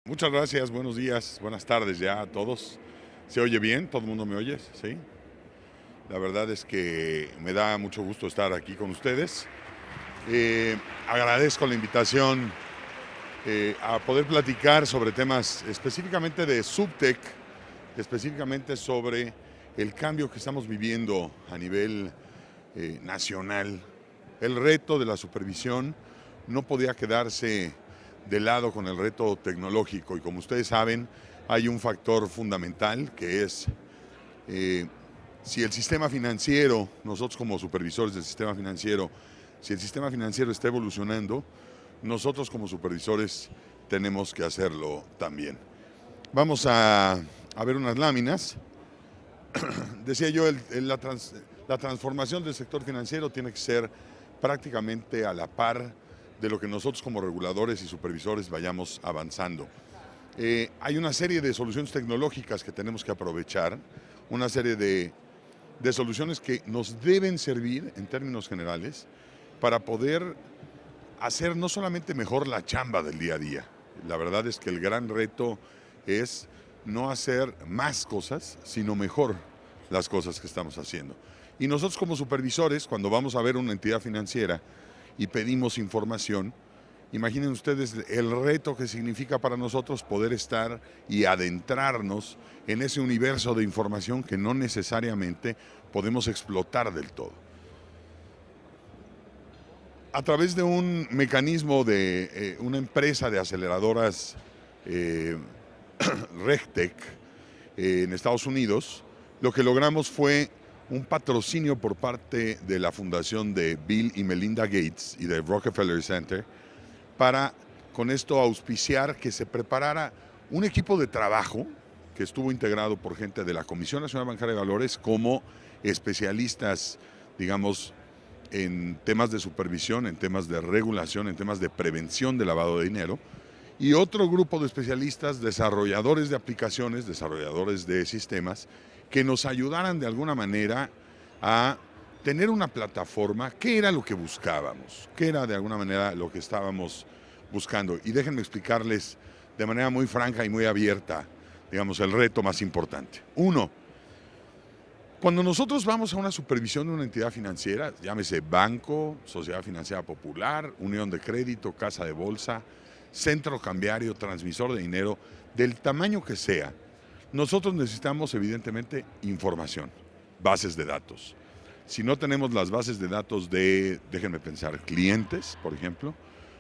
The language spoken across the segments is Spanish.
Muchas gracias, buenos días, buenas tardes ya a todos. ¿Se oye bien? ¿Todo el mundo me oye? Sí. La verdad es que me da mucho gusto estar aquí con ustedes. Agradezco la invitación a poder platicar sobre temas específicamente de Subtech, específicamente sobre el cambio que estamos viviendo a nivel nacional. El reto de la supervisión no podía quedarse de lado con el reto tecnológico y como ustedes saben hay un factor fundamental que es si el sistema financiero, nosotros como supervisores del sistema financiero, si el sistema financiero está evolucionando, nosotros como supervisores tenemos que hacerlo también. Vamos a ver unas láminas. Decía yo, la transformación del sector financiero tiene que ser prácticamente a la par de lo que nosotros como reguladores y supervisores vayamos avanzando. Hay una serie de soluciones tecnológicas que tenemos que aprovechar, una serie de soluciones que nos deben servir en términos generales para poder hacer no solamente mejor la chamba del día a día. La verdad es que el gran reto es no hacer más cosas, sino mejor las cosas que estamos haciendo. Y nosotros como supervisores, cuando vamos a ver una entidad financiera y pedimos información, imaginen ustedes el reto que significa para nosotros poder estar y adentrarnos en ese universo de información que no necesariamente podemos explotar del todo. A través de un mecanismo de una empresa de aceleradoras RegTech en Estados Unidos, lo que logramos fue un patrocinio por parte de la fundación de Bill y Melinda Gates y de Rockefeller Center para con esto auspiciar que se preparara un equipo de trabajo que estuvo integrado por gente de la Comisión Nacional Bancaria de Valores como especialistas, digamos, en temas de supervisión, en temas de regulación, en temas de prevención de lavado de dinero, y otro grupo de especialistas, desarrolladores de aplicaciones, desarrolladores de sistemas, que nos ayudaran de alguna manera a tener una plataforma. ¿Qué era lo que buscábamos? ¿Qué era de alguna manera lo que estábamos buscando? Y déjenme explicarles de manera muy franca y muy abierta, digamos, el reto más importante. Uno, cuando nosotros vamos a una supervisión de una entidad financiera, llámese banco, sociedad financiera popular, unión de crédito, casa de bolsa, centro cambiario, transmisor de dinero, del tamaño que sea, nosotros necesitamos evidentemente información, bases de datos. Si no tenemos las bases de datos de, déjenme pensar, clientes, por ejemplo,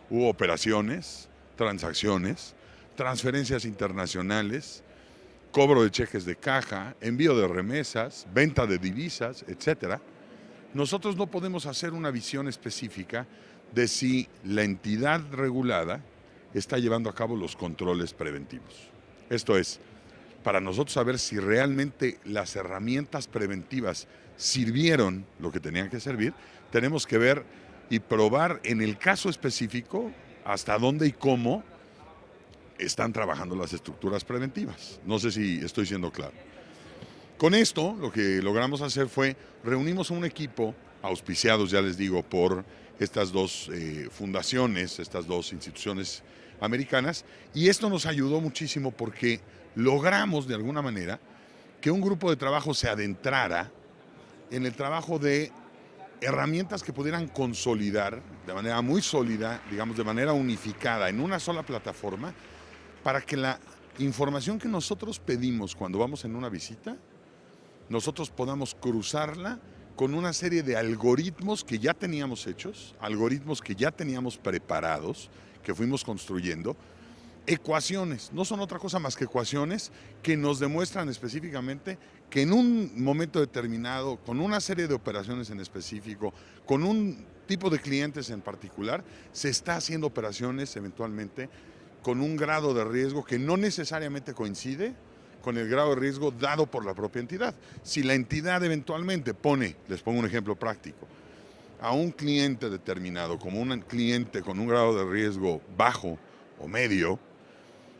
u operaciones, transacciones, transferencias internacionales, cobro de cheques de caja, envío de remesas, venta de divisas, etcétera, nosotros no podemos hacer una visión específica de si la entidad regulada está llevando a cabo los controles preventivos. Esto es, para nosotros saber si realmente las herramientas preventivas sirvieron lo que tenían que servir, tenemos que ver y probar en el caso específico hasta dónde y cómo están trabajando las estructuras preventivas. No sé si estoy siendo claro. Con esto, lo que logramos hacer fue, reunimos un equipo, auspiciados, ya les digo, por estas dos fundaciones, estas dos instituciones americanas, y esto nos ayudó muchísimo porque logramos, de alguna manera, que un grupo de trabajo se adentrara en el trabajo de herramientas que pudieran consolidar de manera muy sólida, digamos, de manera unificada, en una sola plataforma, para que la información que nosotros pedimos cuando vamos en una visita, nosotros podamos cruzarla con una serie de algoritmos que ya teníamos hechos, algoritmos que ya teníamos preparados, que fuimos construyendo, ecuaciones, no son otra cosa más que ecuaciones que nos demuestran específicamente que en un momento determinado, con una serie de operaciones en específico, con un tipo de clientes en particular, se está haciendo operaciones eventualmente con un grado de riesgo que no necesariamente coincide con el grado de riesgo dado por la propia entidad. Si la entidad eventualmente pone, les pongo un ejemplo práctico, a un cliente determinado como un cliente con un grado de riesgo bajo o medio,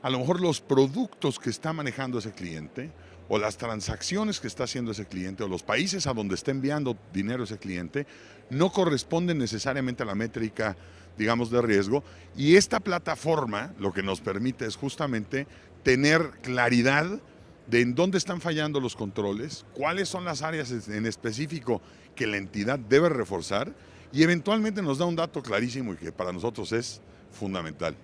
a lo mejor los productos que está manejando ese cliente o las transacciones que está haciendo ese cliente o los países a donde está enviando dinero ese cliente no corresponden necesariamente a la métrica digamos, de riesgo. Y esta plataforma lo que nos permite es justamente tener claridad de en dónde están fallando los controles, cuáles son las áreas en específico que la entidad debe reforzar y eventualmente nos da un dato clarísimo y que para nosotros es fundamental.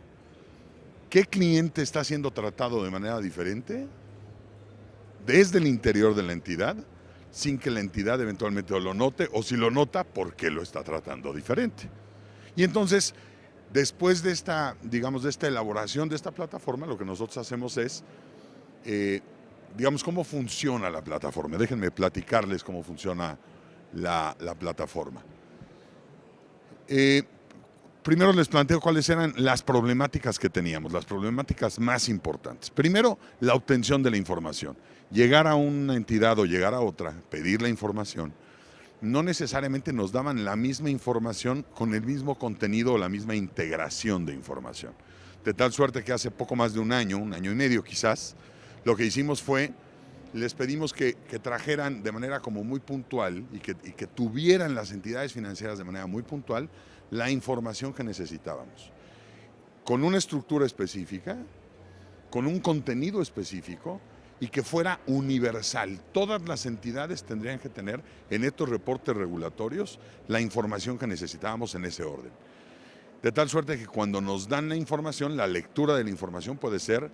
¿Qué cliente está siendo tratado de manera diferente desde el interior de la entidad sin que la entidad eventualmente lo note, o si lo nota, por qué lo está tratando diferente? Y entonces, después de esta, digamos, de esta elaboración de esta plataforma, lo que nosotros hacemos es, digamos, cómo funciona la plataforma. Déjenme platicarles cómo funciona la plataforma. Primero les planteo cuáles eran las problemáticas que teníamos, las problemáticas más importantes. Primero, la obtención de la información. Llegar a una entidad o llegar a otra, pedir la información, no necesariamente nos daban la misma información con el mismo contenido o la misma integración de información. De tal suerte que hace poco más de un año y medio quizás, lo que hicimos fue, les pedimos que trajeran de manera como muy puntual y que tuvieran las entidades financieras de manera muy puntual la información que necesitábamos, con una estructura específica, con un contenido específico y que fuera universal. Todas las entidades tendrían que tener en estos reportes regulatorios la información que necesitábamos en ese orden. De tal suerte que cuando nos dan la información, la lectura de la información puede ser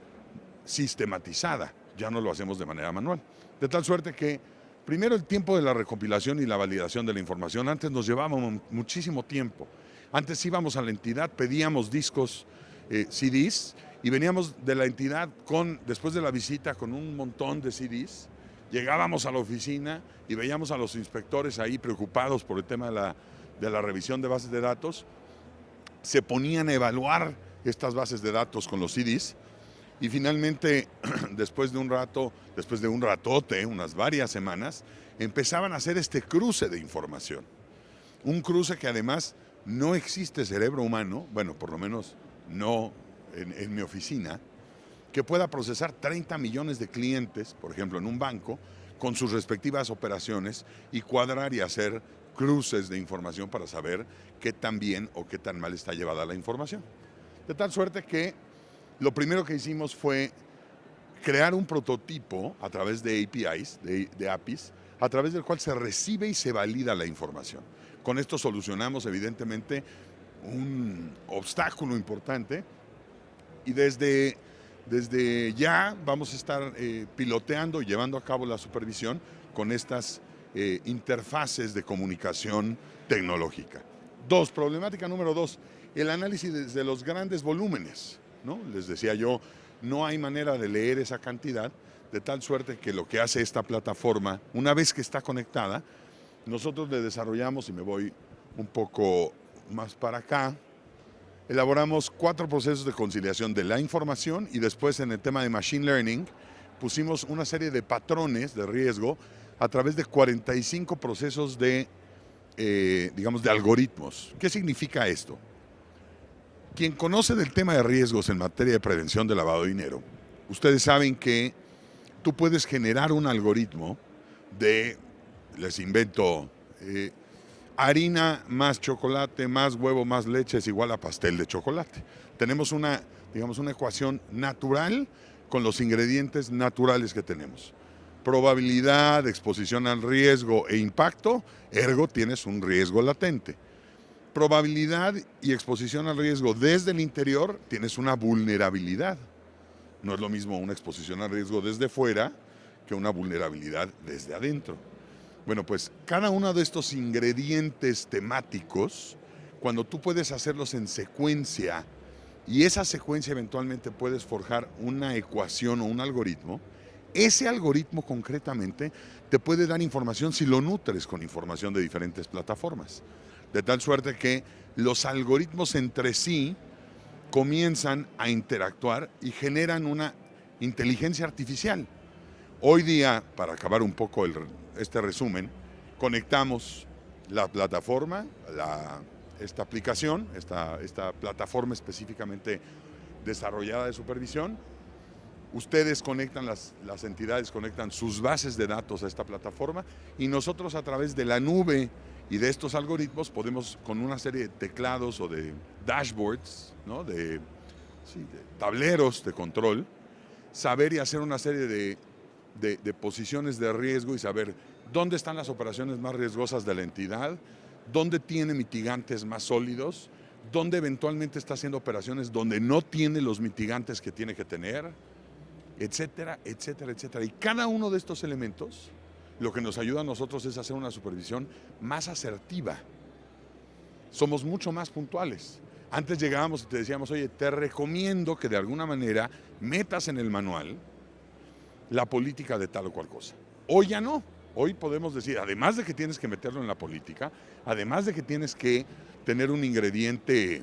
sistematizada, ya no lo hacemos de manera manual. De tal suerte que primero el tiempo de la recopilación y la validación de la información, antes nos llevaba muchísimo tiempo. Antes íbamos a la entidad, pedíamos discos, CDs, y veníamos de la entidad después de la visita con un montón de CDs, llegábamos a la oficina y veíamos a los inspectores ahí preocupados por el tema de la revisión de bases de datos, se ponían a evaluar estas bases de datos con los CDs y finalmente, después de un ratote, unas varias semanas, empezaban a hacer este cruce de información. Un cruce que además no existe cerebro humano, bueno, por lo menos no en mi oficina, que pueda procesar 30 millones de clientes, por ejemplo, en un banco, con sus respectivas operaciones y cuadrar y hacer cruces de información para saber qué tan bien o qué tan mal está llevada la información. De tal suerte que lo primero que hicimos fue crear un prototipo a través de APIs, de APIs, a través del cual se recibe y se valida la información. Con esto solucionamos evidentemente un obstáculo importante y desde ya vamos a estar piloteando y llevando a cabo la supervisión con estas interfaces de comunicación tecnológica. Problemática número 2, el análisis de los grandes volúmenes, ¿no? Les decía yo, no hay manera de leer esa cantidad, de tal suerte que lo que hace esta plataforma, una vez que está conectada, nosotros le desarrollamos, y me voy un poco más para acá, elaboramos 4 procesos de conciliación de la información y después en el tema de Machine Learning pusimos una serie de patrones de riesgo a través de 45 procesos de, digamos, de algoritmos. ¿Qué significa esto? Quien conoce del tema de riesgos en materia de prevención de lavado de dinero, ustedes saben que tú puedes generar un algoritmo de, les invento, harina más chocolate, más huevo, más leche es igual a pastel de chocolate. Tenemos una ecuación natural con los ingredientes naturales que tenemos. Probabilidad, exposición al riesgo e impacto, ergo tienes un riesgo latente. Probabilidad y exposición al riesgo desde el interior, tienes una vulnerabilidad. No es lo mismo una exposición al riesgo desde fuera que una vulnerabilidad desde adentro. Bueno, pues cada uno de estos ingredientes temáticos, cuando tú puedes hacerlos en secuencia y esa secuencia eventualmente puedes forjar una ecuación o un algoritmo, ese algoritmo concretamente te puede dar información si lo nutres con información de diferentes plataformas. De tal suerte que los algoritmos entre sí comienzan a interactuar y generan una inteligencia artificial. Hoy día, para acabar un poco este resumen, conectamos la plataforma, esta aplicación, esta plataforma específicamente desarrollada de supervisión. Ustedes conectan, las entidades conectan sus bases de datos a esta plataforma y nosotros a través de la nube Y de estos algoritmos podemos, con una serie de teclados o de dashboards, ¿no? de tableros de control, saber y hacer una serie de posiciones de riesgo y saber dónde están las operaciones más riesgosas de la entidad, dónde tiene mitigantes más sólidos, dónde eventualmente está haciendo operaciones donde no tiene los mitigantes que tiene que tener, etcétera, etcétera, etcétera. Y cada uno de estos elementos lo que nos ayuda a nosotros es hacer una supervisión más asertiva. Somos mucho más puntuales. Antes llegábamos y te decíamos, oye, te recomiendo que de alguna manera metas en el manual la política de tal o cual cosa. Hoy ya no. Hoy podemos decir, además de que tienes que meterlo en la política, además de que tienes que tener un ingrediente,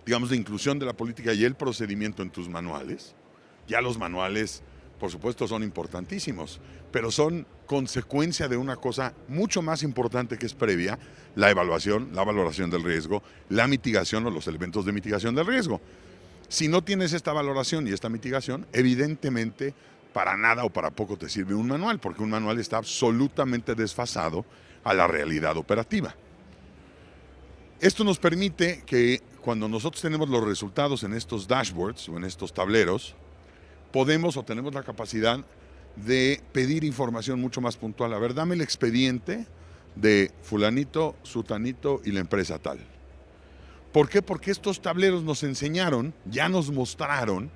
digamos, de inclusión de la política y el procedimiento en tus manuales, ya los manuales, por supuesto, son importantísimos, pero son consecuencia de una cosa mucho más importante que es previa, la evaluación, la valoración del riesgo, la mitigación o los elementos de mitigación del riesgo. Si no tienes esta valoración y esta mitigación, evidentemente para nada o para poco te sirve un manual, porque un manual está absolutamente desfasado a la realidad operativa. Esto nos permite que cuando nosotros tenemos los resultados en estos dashboards o en estos tableros, podemos o tenemos la capacidad de pedir información mucho más puntual. A ver, dame el expediente de fulanito, sutanito y la empresa tal. ¿Por qué? Porque estos tableros nos enseñaron, ya nos mostraron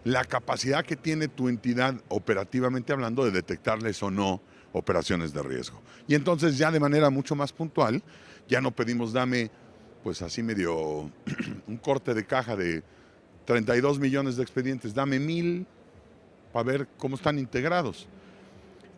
la capacidad que tiene tu entidad operativamente hablando de detectarles o no operaciones de riesgo. Y entonces ya de manera mucho más puntual, ya no pedimos dame, pues así medio, un corte de caja de 32 millones de expedientes, dame 1000 para ver cómo están integrados.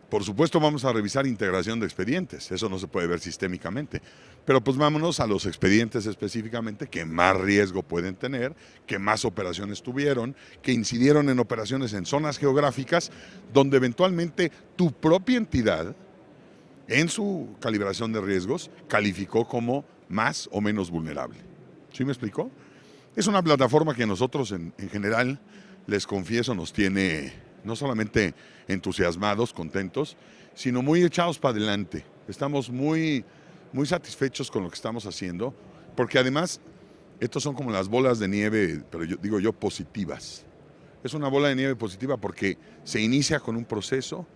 Por supuesto vamos a revisar integración de expedientes, eso no se puede ver sistémicamente, pero pues vámonos a los expedientes específicamente que más riesgo pueden tener, que más operaciones tuvieron, que incidieron en operaciones en zonas geográficas donde eventualmente tu propia entidad, en su calibración de riesgos, calificó como más o menos vulnerable. ¿Sí me explicó? Es una plataforma que nosotros en general, les confieso, nos tiene no solamente entusiasmados, contentos, sino muy echados para adelante. Estamos muy satisfechos con lo que estamos haciendo, porque además, estos son como las bolas de nieve, pero digo yo, positivas. Es una bola de nieve positiva porque se inicia con un proceso,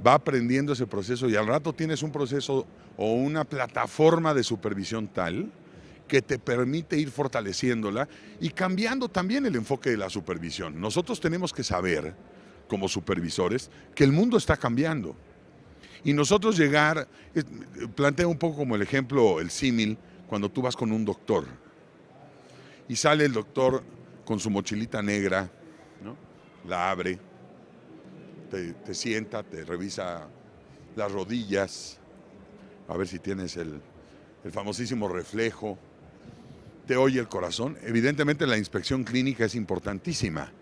va aprendiendo ese proceso y al rato tienes un proceso o una plataforma de supervisión tal que te permite ir fortaleciéndola y cambiando también el enfoque de la supervisión. Nosotros tenemos que saber, como supervisores, que el mundo está cambiando. Y nosotros planteo un poco como el ejemplo, el símil, cuando tú vas con un doctor y sale el doctor con su mochilita negra, ¿no? La abre, te sienta, te revisa las rodillas, a ver si tienes el famosísimo reflejo, te oye el corazón. Evidentemente la inspección clínica es importantísima,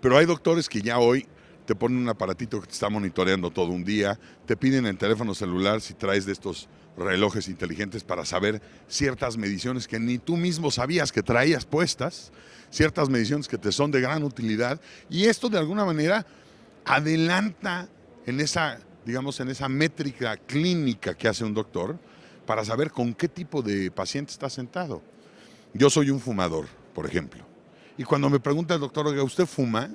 pero hay doctores que ya hoy te ponen un aparatito que te está monitoreando todo un día, te piden en teléfono celular si traes de estos relojes inteligentes para saber ciertas mediciones que ni tú mismo sabías que traías puestas, ciertas mediciones que te son de gran utilidad, y esto de alguna manera adelanta en esa, digamos, en esa métrica clínica que hace un doctor para saber con qué tipo de paciente está sentado. Yo soy un fumador, por ejemplo, y cuando me pregunta el doctor, oiga, ¿usted fuma?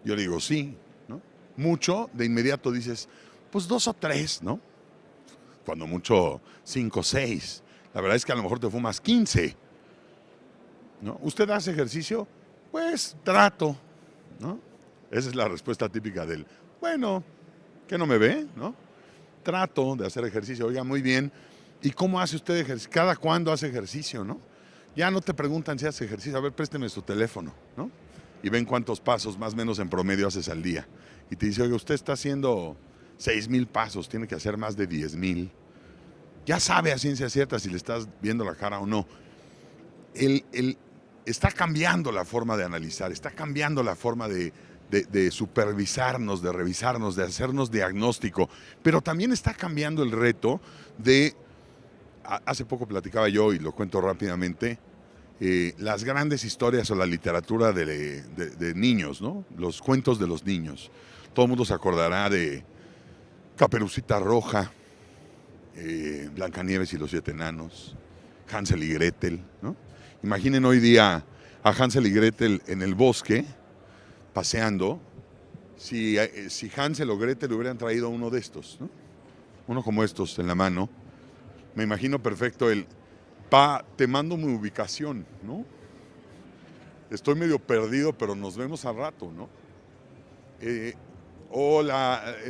Yo le digo, sí, ¿no? Mucho, de inmediato dices, pues 2 o 3, ¿no? Cuando mucho 5 o 6. La verdad es que a lo mejor te fumas 15, ¿no? ¿Usted hace ejercicio? Pues trato, ¿no? Esa es la respuesta típica del, bueno, ¿qué no me ve? ¿No? Trato de hacer ejercicio. Oiga, muy bien. ¿Y cómo hace usted ejercicio? ¿Cada cuándo hace ejercicio, no? Ya no te preguntan si hace ejercicio. A ver, présteme su teléfono, ¿no? Y ven cuántos pasos más o menos en promedio haces al día. Y te dice, oiga, usted está haciendo 6,000 pasos, tiene que hacer más de 10,000. Ya sabe a ciencia cierta si le estás viendo la cara o no. Está cambiando la forma de analizar, está cambiando la forma de supervisarnos, de revisarnos, de hacernos diagnóstico, pero también está cambiando el reto de, hace poco platicaba yo y lo cuento rápidamente, las grandes historias o la literatura de niños, ¿no? Los cuentos de los niños. Todo el mundo se acordará de Caperucita Roja, Blancanieves y los siete enanos, Hansel y Gretel, ¿no? Imaginen hoy día a Hansel y Gretel en el bosque, paseando, si Hansel o Gretel le hubieran traído uno de estos, ¿no? Uno como estos en la mano, me imagino perfecto te mando mi ubicación, ¿no? Estoy medio perdido, pero nos vemos al rato, ¿no? El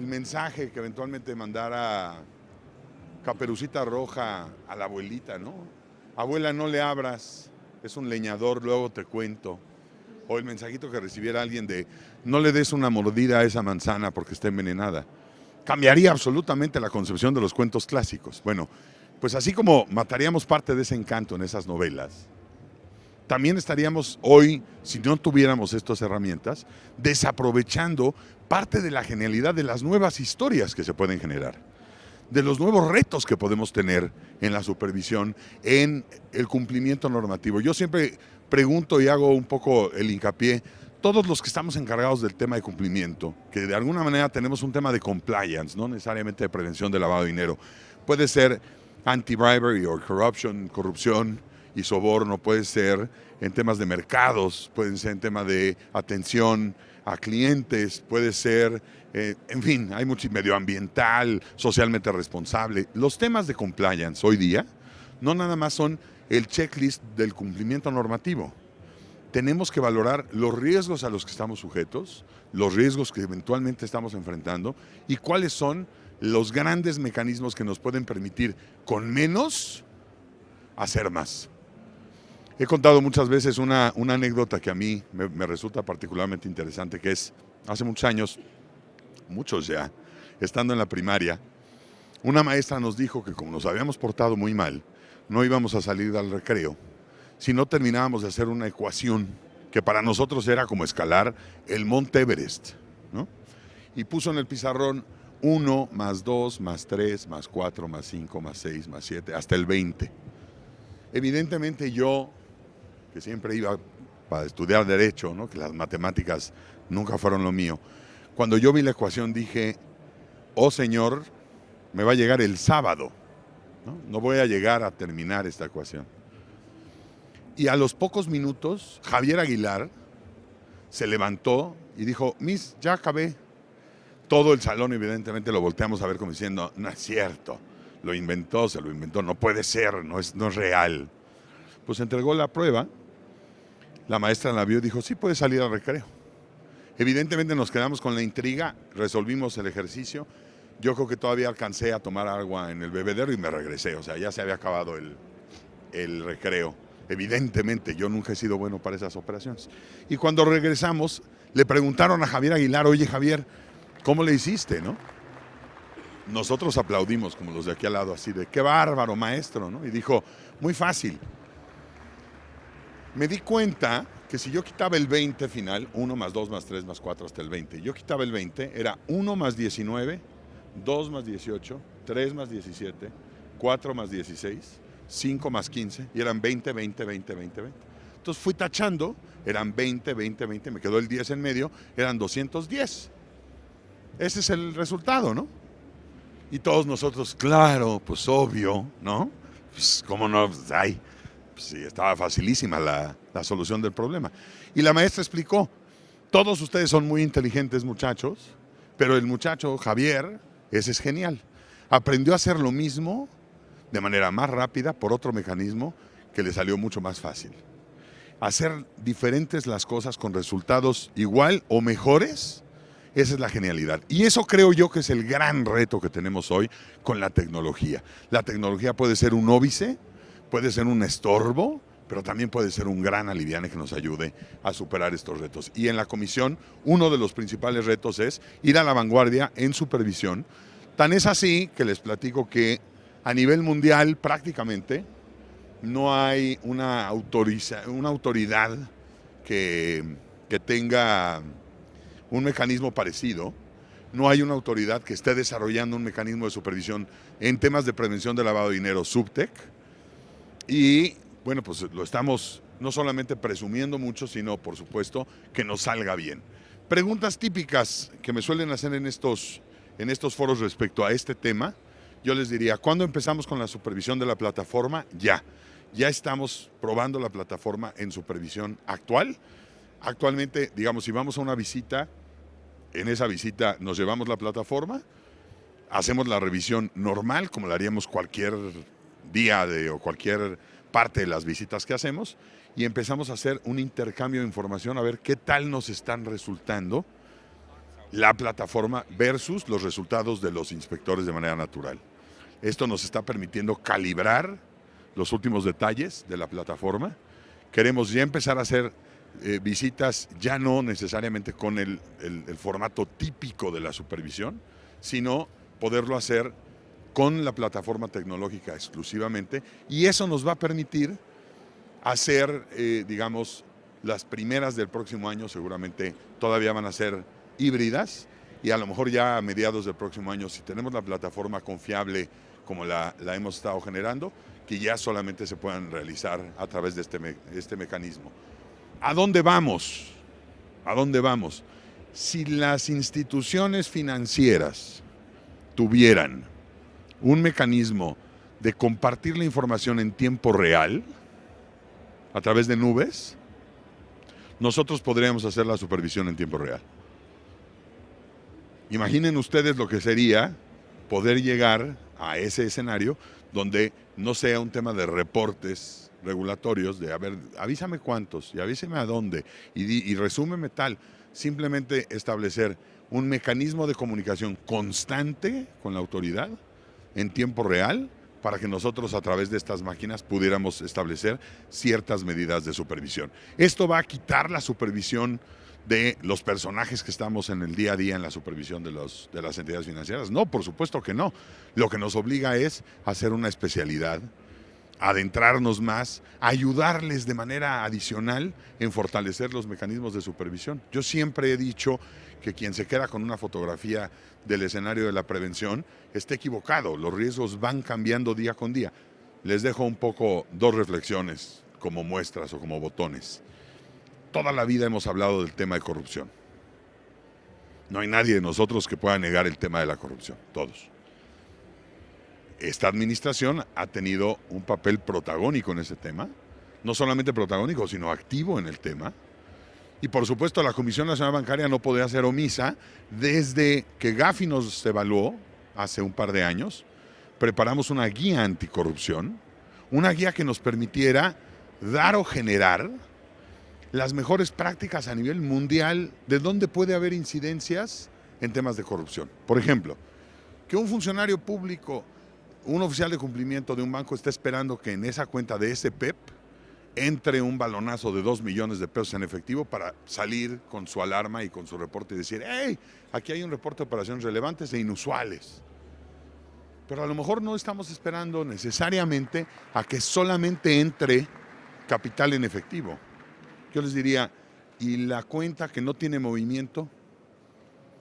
mensaje que eventualmente mandara Caperucita Roja a la abuelita, ¿no? Abuela, no le abras, es un leñador, luego te cuento. O el mensajito que recibiera alguien de no le des una mordida a esa manzana porque está envenenada. Cambiaría absolutamente la concepción de los cuentos clásicos. Bueno, pues así como mataríamos parte de ese encanto en esas novelas, también estaríamos hoy, si no tuviéramos estas herramientas, desaprovechando parte de la genialidad de las nuevas historias que se pueden generar, de los nuevos retos que podemos tener en la supervisión, en el cumplimiento normativo. Yo siempre pregunto y hago un poco el hincapié, todos los que estamos encargados del tema de cumplimiento, que de alguna manera tenemos un tema de compliance, no necesariamente de prevención de lavado de dinero, puede ser anti-bribery o corrupción y soborno, puede ser en temas de mercados, puede ser en temas de atención a clientes, puede ser, en fin, hay mucho medioambiental, socialmente responsable. Los temas de compliance hoy día no nada más son el checklist del cumplimiento normativo. Tenemos que valorar los riesgos a los que estamos sujetos, los riesgos que eventualmente estamos enfrentando y cuáles son los grandes mecanismos que nos pueden permitir con menos hacer más. He contado muchas veces una anécdota que a mí me resulta particularmente interesante, que es hace muchos años, muchos ya, estando en la primaria, una maestra nos dijo que como nos habíamos portado muy mal, no íbamos a salir al recreo si no terminábamos de hacer una ecuación que para nosotros era como escalar el Monte Everest, ¿no? Y puso en el pizarrón 1 más 2 más 3 más 4 más 5 más 6 más 7 hasta el 20. Evidentemente yo, que siempre iba para estudiar derecho, ¿no? Que las matemáticas nunca fueron lo mío, cuando yo vi la ecuación dije, oh Señor, me va a llegar el sábado, ¿no? No voy a llegar a terminar esta ecuación. Y a los pocos minutos, Javier Aguilar se levantó y dijo, Miss, ya acabé. Todo el salón evidentemente lo volteamos a ver como diciendo, no es cierto, lo inventó, se lo inventó, no puede ser, no es real. Pues entregó la prueba, la maestra la vio y dijo, sí, puede salir al recreo. Evidentemente nos quedamos con la intriga, resolvimos el ejercicio. Yo creo que todavía alcancé a tomar agua en el bebedero y me regresé, o sea, ya se había acabado el recreo. Evidentemente, yo nunca he sido bueno para esas operaciones. Y cuando regresamos, le preguntaron a Javier Aguilar, oye Javier, ¿cómo le hiciste, no? Nosotros aplaudimos como los de aquí al lado, así de, qué bárbaro, maestro, ¿no? Y dijo, muy fácil. Me di cuenta que si yo quitaba el 20 final, 1 más 2 más 3 más 4 hasta el 20, yo quitaba el 20, era 1 más 19, 2 más 18, 3 más 17, 4 más 16, 5 más 15, y eran 20, 20, 20, 20, 20. Entonces fui tachando, eran 20, 20, 20, me quedó el 10 en medio, eran 210. Ese es el resultado, ¿no? Y todos nosotros, claro, pues obvio, ¿no? Pues cómo no, pues, ay, pues sí, estaba facilísima la solución del problema. Y la maestra explicó, todos ustedes son muy inteligentes muchachos, pero el muchacho Javier, ese es genial. Aprendió a hacer lo mismo de manera más rápida por otro mecanismo que le salió mucho más fácil. Hacer diferentes las cosas con resultados igual o mejores, esa es la genialidad. Y eso creo yo que es el gran reto que tenemos hoy con la tecnología. La tecnología puede ser un óbice, puede ser un estorbo, pero también puede ser un gran aliviane que nos ayude a superar estos retos. Y en la comisión, uno de los principales retos es ir a la vanguardia en supervisión. Tan es así que les platico que a nivel mundial prácticamente no hay una autoridad que tenga un mecanismo parecido. No hay una autoridad que esté desarrollando un mecanismo de supervisión en temas de prevención de lavado de dinero subtec. Y bueno, pues lo estamos no solamente presumiendo mucho, sino por supuesto que nos salga bien. Preguntas típicas que me suelen hacer en estos foros respecto a este tema. yo les diría, ¿cuándo empezamos con la supervisión de la plataforma? Ya estamos probando la plataforma en supervisión actual. Actualmente, digamos, si vamos a una visita, en esa visita nos llevamos la plataforma, hacemos la revisión normal, como la haríamos cualquier día o cualquier parte de las visitas que hacemos, y empezamos a hacer un intercambio de información a ver qué tal nos están resultando la plataforma versus los resultados de los inspectores de manera natural. Esto nos está permitiendo calibrar los últimos detalles de la plataforma. Queremos ya empezar a hacer visitas ya no necesariamente con el formato típico de la supervisión, sino poderlo hacer con la plataforma tecnológica exclusivamente, y eso nos va a permitir hacer, digamos, las primeras del próximo año seguramente todavía van a ser híbridas, y a lo mejor ya a mediados del próximo año, si tenemos la plataforma confiable como la hemos estado generando, que ya solamente se puedan realizar a través de este mecanismo. ¿A dónde vamos? ¿A dónde vamos? Si las instituciones financieras tuvieran un mecanismo de compartir la información en tiempo real a través de nubes, nosotros podríamos hacer la supervisión en tiempo real. Imaginen ustedes lo que sería poder llegar a ese escenario donde no sea un tema de reportes regulatorios, de a ver, avísame cuántos y avísame a dónde y resúmeme tal. Simplemente establecer un mecanismo de comunicación constante con la autoridad en tiempo real para que nosotros a través de estas máquinas pudiéramos establecer ciertas medidas de supervisión. Esto va a quitar la supervisión de los personajes que estamos en el día a día en la supervisión de las entidades financieras. No, por supuesto que no. Lo que nos obliga es hacer una especialidad, adentrarnos más, ayudarles de manera adicional en fortalecer los mecanismos de supervisión. Yo siempre he dicho que quien se queda con una fotografía del escenario de la prevención está equivocado. Los riesgos van cambiando día con día. Les dejo un poco dos reflexiones como muestras o como botones. Toda la vida hemos hablado del tema de corrupción. No hay nadie de nosotros que pueda negar el tema de la corrupción, todos. Esta administración ha tenido un papel protagónico en ese tema, no solamente protagónico, sino activo en el tema. Y por supuesto la Comisión Nacional Bancaria no podía ser omisa. Desde que Gafi nos evaluó hace un par de años, preparamos una guía anticorrupción, una guía que nos permitiera dar o generar las mejores prácticas a nivel mundial de dónde puede haber incidencias en temas de corrupción. Por ejemplo, que un funcionario público, un oficial de cumplimiento de un banco esté esperando que en esa cuenta de ese PEP entre un balonazo de 2 millones de pesos en efectivo para salir con su alarma y con su reporte y decir, hey, aquí hay un reporte de operaciones relevantes e inusuales. Pero a lo mejor no estamos esperando necesariamente a que solamente entre capital en efectivo. Yo les diría, ¿y la cuenta que no tiene movimiento?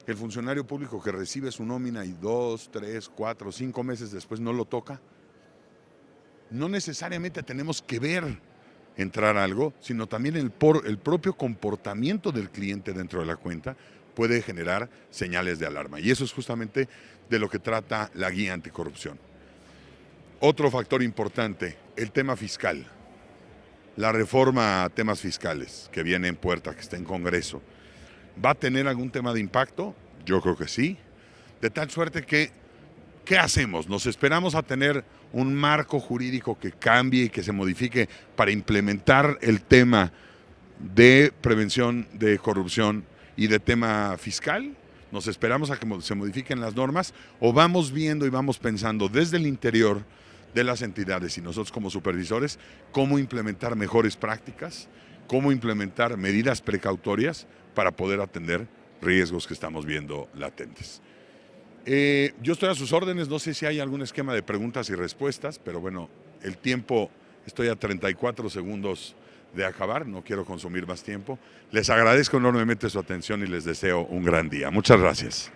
El funcionario público que recibe su nómina y 2, 3, 4, 5 meses después no lo toca. No necesariamente tenemos que ver entrar algo, sino también el propio comportamiento del cliente dentro de la cuenta puede generar señales de alarma. Y eso es justamente de lo que trata la guía anticorrupción. Otro factor importante, el tema fiscal. La reforma a temas fiscales que viene en puerta, que está en Congreso, ¿va a tener algún tema de impacto? Yo creo que sí. De tal suerte que, ¿qué hacemos? ¿Nos esperamos a tener un marco jurídico que cambie y que se modifique para implementar el tema de prevención de corrupción y de tema fiscal? ¿Nos esperamos a que se modifiquen las normas? ¿O vamos viendo y vamos pensando desde el interior de las entidades y nosotros como supervisores cómo implementar mejores prácticas, cómo implementar medidas precautorias para poder atender riesgos que estamos viendo latentes? Yo estoy a sus órdenes, no sé si hay algún esquema de preguntas y respuestas, pero bueno, el tiempo, estoy a 34 segundos de acabar, no quiero consumir más tiempo. Les agradezco enormemente su atención y les deseo un gran día. Muchas gracias.